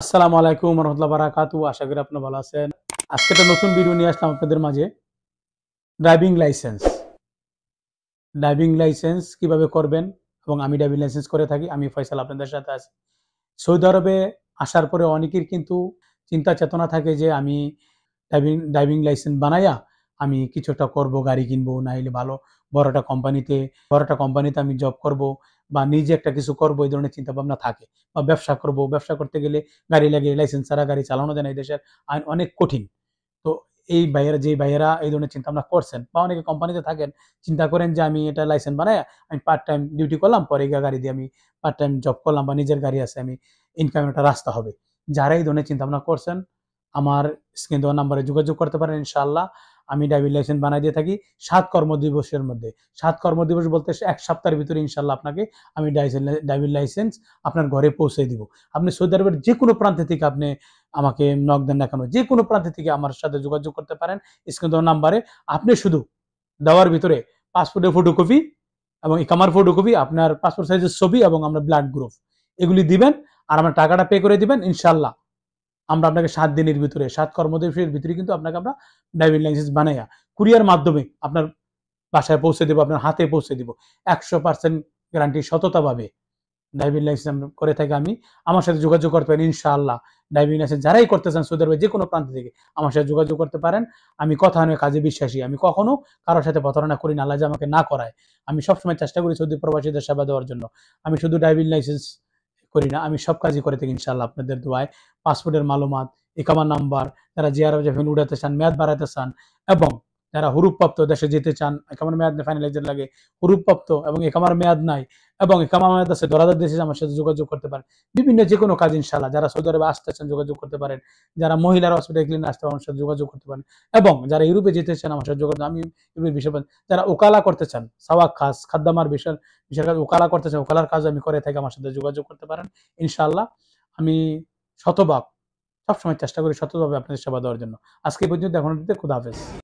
আসসালামু আলাইকুম রহমতুল্লাহ বারাকাতু। আশা করি আপনারা ভালো আছেন। আজকে একটা নতুন ভিডিও নিয়ে আসলাম আপনাদের মাঝে। ড্রাইভিং লাইসেন্স কিভাবে করবেন এবং আমি ড্রাইভিং লাইসেন্স করে থাকি। আমি ফয়সাল আপনাদের সাথে আছি। সৌদি আরবে আসার পরে অনেকের কিন্তু চিন্তা চেতনা থাকে যে আমি ড্রাইভিং লাইসেন্স বানাইয়া আমি কিছু একটা করব, গাড়ি কিনবো, না হলে ভালো বড় একটা কোম্পানিতে আমি জব করব বা নিজে একটা কিছু করব, এই ধরনের চিন্তা ভাবনা থাকে। বা ব্যবসা করব, ব্যবসা করতে গেলে গাড়ি লাগে, লাইসেন্স ছাড়া গাড়ি চালানো যায় না, এই দেশের আইন অনেক কঠিন। তো যেই ভাইয়েরা এই ধরনের চিন্তা ভাবনা করছেন বা অনেকে কোম্পানিতে থাকেন, চিন্তা করেন যে আমি এটা লাইসেন্স বানায় আমি পার্ট টাইম ডিউটি করলাম, পরে গিয়ে গাড়ি দিয়ে আমি পার্ট টাইম জব করলাম বা নিজের গাড়ি আছে, আমি ইনকামের একটা রাস্তা হবে। যারা এই ধরনের চিন্তা ভাবনা করছেন, আমার স্ক্রিন দেওয়া নাম্বারে যোগাযোগ করতে পারেন। ইনশাআল্লাহ আমি ড্রাইভিং লাইসেন্স বানাই দিয়ে থাকি 7 কর্মদিবসের মধ্যে। 7 কর্মদিবস বলতে 1 সপ্তাহের ভিতরে ইনশাআল্লাহ আপনাকে আমি ড্রাইভিং লাইসেন্স আপনার ঘরে পৌঁছে দিব। আপনি সৌদি আরবের যে কোনো প্রান্ত থেকে আপনি আমাকে নক দেন না কেন, যে কোনো প্রান্ত থেকে আমার সাথে যোগাযোগ করতে পারেন স্ক্রিন দেওয়া নাম্বারে। আপনি শুধু দেওয়ার ভিতরে পাসপোর্টের ফটোকপি এবং ইকামার ফটোকপি, আপনার পাসপোর্ট সাইজের ছবি এবং আমরা ব্লাড গ্রুপ এগুলি দিবেন, আর আমার টাকাটা পে করে দিবেন। ইনশাআল্লাহ আমরা আপনাকে 7 দিনের ভিতরে, 7 কর্মদিবসের ভিতরে কিন্তু আপনাকে আমরা ড্রাইভিং লাইসেন্স বানাইয়া কুরিয়ার মাধ্যমে আপনার বাসায় পৌঁছে দেবো, আপনার হাতে পৌঁছে দিব। 100% গ্যারান্টি, সততা ভাবে ড্রাইভিং লাইসেন্স করে থাকি আমি। আমার সাথে যোগাযোগ করতে পারেন ইনশাআল্লাহ। ড্রাইভিং লাইসেন্স যারাই করতে চান সৌদি আরবের যে কোনো প্রান্ত থেকে আমার সাথে যোগাযোগ করতে পারেন। আমি কথা নয় কাজে বিশ্বাসী। আমি কখনো কারোর সাথে প্রতারণা করি না, আল্লাহ যে আমাকে না করায়। আমি সবসময় চেষ্টা করি সৌদি প্রবাসীদের সেবা দেওয়ার জন্য। আমি শুধু ড্রাইভিং লাইসেন্স করি না, আমি সব কাজই করে থাকি ইনশাআল্লাহ আপনাদের দোয়ায়। পাসপোর্টের মালুমাত, ইকামা নাম্বার, যারা জিয়ারত যাবেন উড়াতে চান, মেয়াদ বাড়াতে চান, এবং যারা হুরুপ্রাপ্ত দেশে যেতে চান, একামার মেয়াদ ফাইনালাইজার লাগে, হুরুপ্রাপ্ত এবং একামার মেয়াদ নাই এবং একামা মেয়াদ আছে, দরাদার দেশে আমার সাথে যোগাযোগ করতে পারেন। বিভিন্ন যে কোনো কাজ ইনশাআল্লাহ। যারা সৌদি আরবে আসতে চান যোগাযোগ করতে পারেন। যারা মহিলার হসপিটাল ক্লিনিক আসতে আমার সাথে যোগাযোগ করতে পারেন। এবং যারা ইউরোপে যেতে চান আমার সাথে যোগাযোগ, আমি ইউরোপের বিষয়, যারা ওকালা করতে চান, সাওয়াক খাস খাদ্দামার বিষয় বিষয় কাজ ওকালা করতে চান, ওকালার কাজ আমি করে থাকি, আমার সাথে যোগাযোগ করতে পারেন ইনশাআল্লাহ। আমি শতভাগ সবসময় চেষ্টা করি শতভাবে আপনাদের সেবা দেওয়ার জন্য। আজকে এই পর্যন্ত, এখন খুদা হাফেজ।